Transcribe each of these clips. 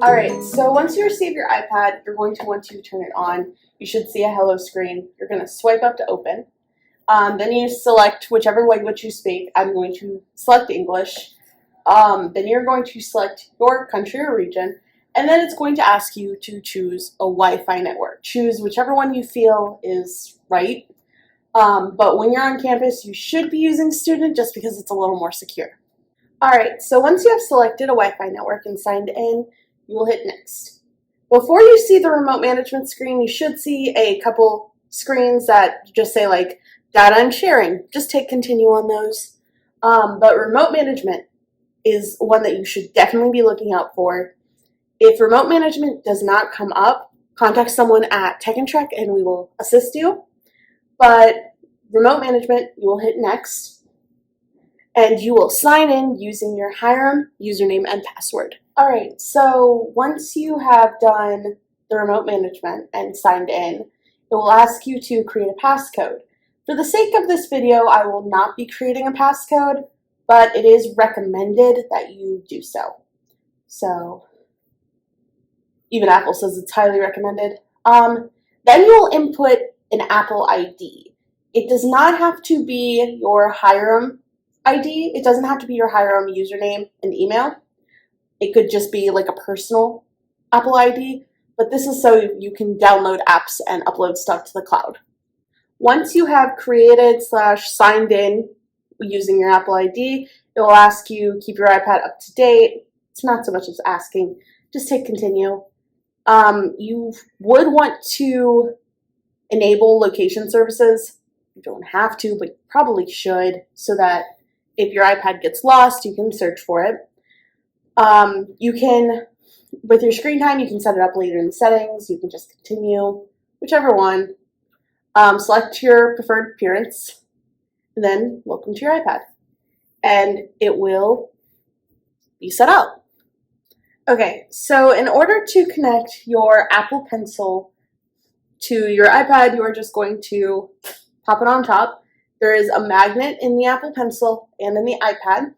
Alright, so once you receive your iPad, you're going to want to turn it on. You should see a hello screen. You're going to swipe up to open. Then you select whichever language you speak. I'm going to select English. Then you're going to select your country or region. And then it's going to ask you to choose a Wi-Fi network. Choose whichever one you feel is right. But when you're on campus, you should be using Student just because it's a little more secure. Alright, so once you have selected a Wi-Fi network and signed in, you will hit Next. Before you see the remote management screen, you should see a couple screens that just say like data and sharing. Just take continue on those. But remote management is one that you should definitely be looking out for. If remote management does not come up, contact someone at Tech and Trek and we will assist you. But remote management, you will hit Next and you will sign in using your Hiram username and password. Alright, so once you have done the remote management and signed in, it will ask you to create a passcode. For the sake of this video, I will not be creating a passcode, but it is recommended that you do so. So, even Apple says it's highly recommended. Then you will input an Apple ID. It does not have to be your Hiram ID. It doesn't have to be your Hiram username and email. It could just be like a personal Apple ID, but this is so you can download apps and upload stuff to the cloud. Once you have created/signed in using your Apple ID, it will ask you keep your iPad up to date. It's not so much as asking, just hit continue. You would want to enable location services. You don't have to, but you probably should, so that if your iPad gets lost, you can search for it. You can, with your screen time, you can set it up later in the settings. You can just continue, whichever one. Select your preferred appearance, and then welcome to your iPad. And it will be set up. Okay, so in order to connect your Apple Pencil to your iPad, you are just going to pop it on top. There is a magnet in the Apple Pencil and in the iPad.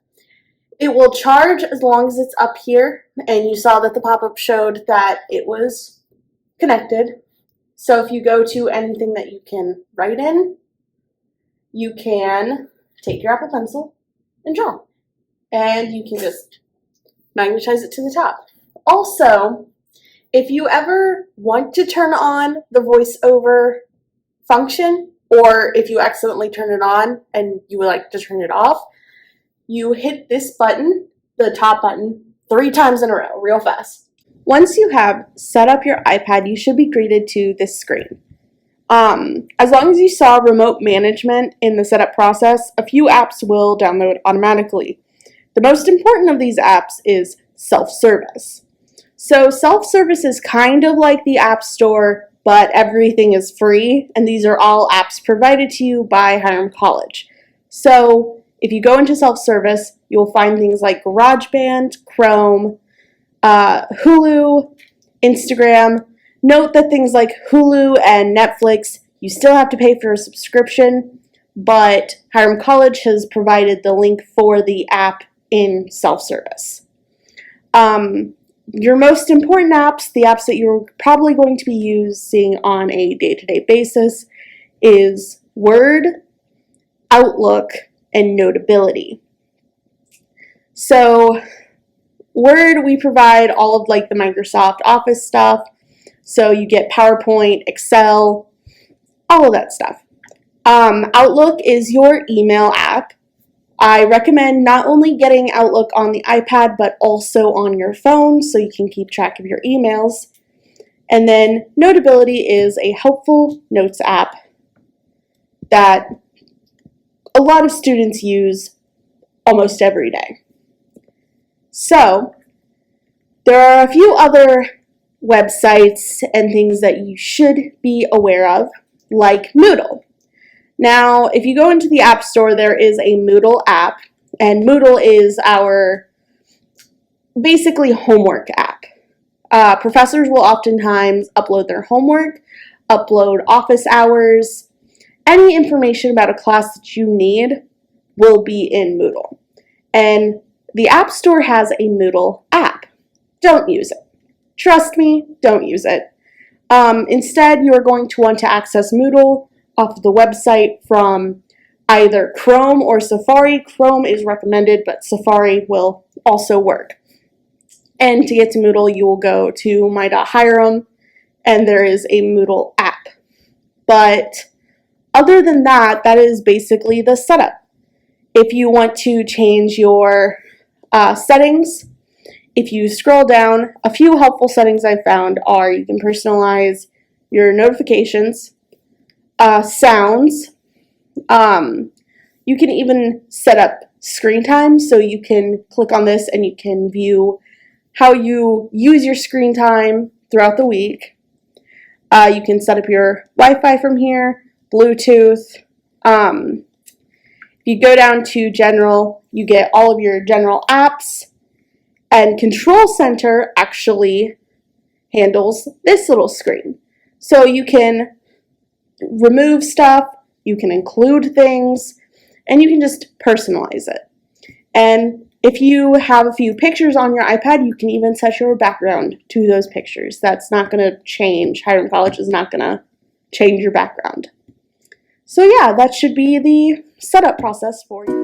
It will charge as long as it's up here, and you saw that the pop-up showed that it was connected. So if you go to anything that you can write in, you can take your Apple Pencil and draw. And you can just magnetize it to the top. Also, if you ever want to turn on the voiceover function, or if you accidentally turn it on and you would like to turn it off, you hit this button, the top button, 3 times in a row, real fast. Once you have set up your iPad, you should be greeted to this screen. As long as you saw remote management in the setup process, a few apps will download automatically. The most important of these apps is self-service. So self-service is kind of like the App Store, but everything is free, and these are all apps provided to you by Hiram College. So if you go into self-service, you'll find things like GarageBand, Chrome, Hulu, Instagram. Note that things like Hulu and Netflix, you still have to pay for a subscription, but Hiram College has provided the link for the app in self-service. Your most important apps, the apps that you're probably going to be using on a day-to-day basis, is Word, Outlook, and Notability. So Word, we provide all of like the Microsoft Office stuff. So you get PowerPoint, Excel, all of that stuff. Outlook is your email app. I recommend not only getting Outlook on the iPad, but also on your phone so you can keep track of your emails. And then Notability is a helpful notes app that a lot of students use almost every day. So, there are a few other websites and things that you should be aware of, like Moodle. Now, if you go into the App Store, there is a Moodle app, and Moodle is our basically homework app. Professors will oftentimes upload their homework, upload office hours. Any information about a class that you need will be in Moodle. And the App Store has a Moodle app. Don't use it. trust me, don't use it. Instead, you're going to want to access Moodle off of the website from either Chrome or Safari. Chrome is recommended, but Safari will also work. And to get to Moodle, you will go to my.hiram, and there is a Moodle app. But other than that, that is basically the setup. If you want to change your settings, if you scroll down, a few helpful settings I found are you can personalize your notifications, sounds. You can even set up screen time, so you can click on this and you can view how you use your screen time throughout the week. You can set up your Wi-Fi from here, Bluetooth. If you go down to general, you get all of your general apps, and Control Center actually handles this little screen. So you can remove stuff, you can include things, and you can just personalize it. And if you have a few pictures on your iPad, you can even set your background to those pictures. That's not going to change. Hiram College is not going to change your background. So yeah, that should be the setup process for you.